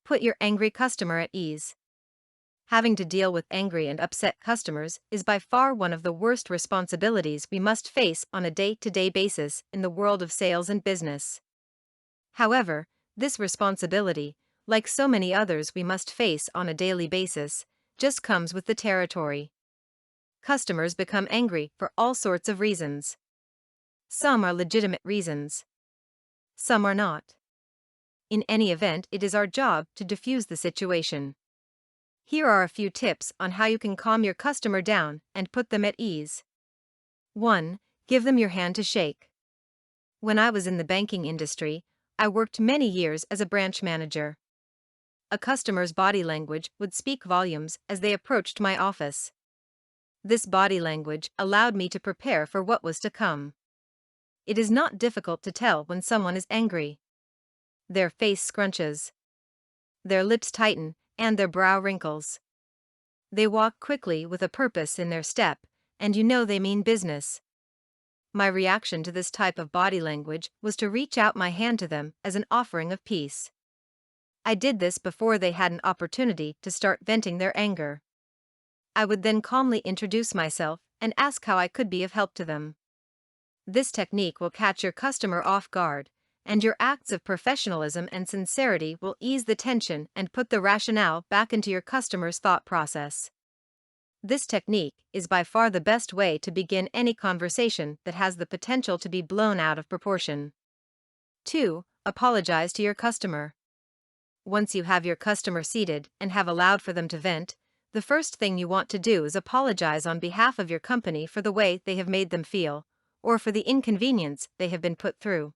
Put your angry customer at ease. Having to deal with angry and upset customers is by far one of the worst responsibilities we must face on a day-to-day basis in the world of sales and business. However, this responsibility, like so many others we must face on a daily basis, just comes with the territory. Customers become angry for all sorts of reasons. Some are legitimate reasons. Some are not. In any event, it is our job to defuse the situation. Here are a few tips on how you can calm your customer down and put them at ease. 1. Give them your hand to shake. When I was in the banking industry, I worked many years as a branch manager. A customer's body language would speak volumes as they approached my office. This body language allowed me to prepare for what was to come. It is not difficult to tell when someone is angry. Their face scrunches. Their lips tighten, and their brow wrinkles. They walk quickly with a purpose in their step, and you know they mean business. My reaction to this type of body language was to reach out my hand to them as an offering of peace. I did this before they had an opportunity to start venting their anger. I would then calmly introduce myself and ask how I could be of help to them. This technique will catch your customer off guard, and your acts of professionalism and sincerity will ease the tension and put the rationale back into your customer's thought process. This technique is by far the best way to begin any conversation that has the potential to be blown out of proportion. 2. Apologize to your customer. Once you have your customer seated and have allowed for them to vent, the first thing you want to do is apologize on behalf of your company for the way they have made them feel, or for the inconvenience they have been put through.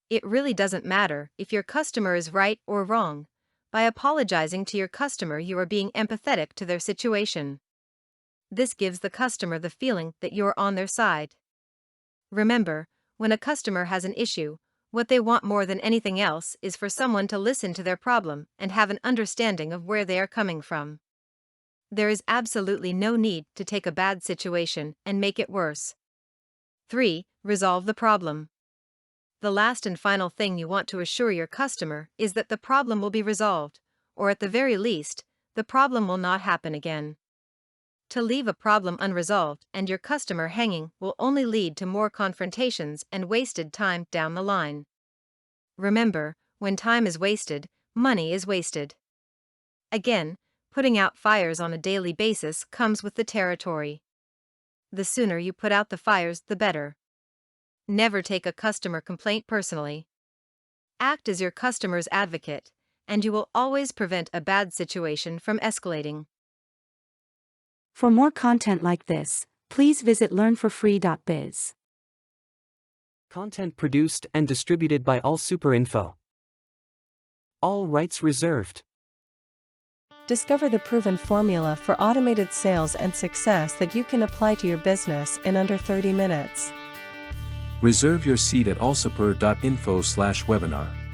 It really doesn't matter if your customer is right or wrong. By apologizing to your customer, you are being empathetic to their situation. This gives the customer the feeling that you're on their side. Remember, when a customer has an issue, what they want more than anything else is for someone to listen to their problem and have an understanding of where they are coming from. There is absolutely no need to take a bad situation and make it worse. 3. Resolve the problem. The last and final thing you want to assure your customer is that the problem will be resolved, or at the very least, the problem will not happen again. To leave a problem unresolved and your customer hanging will only lead to more confrontations and wasted time down the line. Remember, when time is wasted, money is wasted. Again, putting out fires on a daily basis comes with the territory. The sooner you put out the fires, the better. Never take a customer complaint personally. Act as your customer's advocate, and you will always prevent a bad situation from escalating. For more content like this, please visit learnforfree.biz. Content produced and distributed by AllSuperInfo. All rights reserved. Discover the proven formula for automated sales and success that you can apply to your business in under 30 minutes. Reserve your seat at allsuper.info/webinar.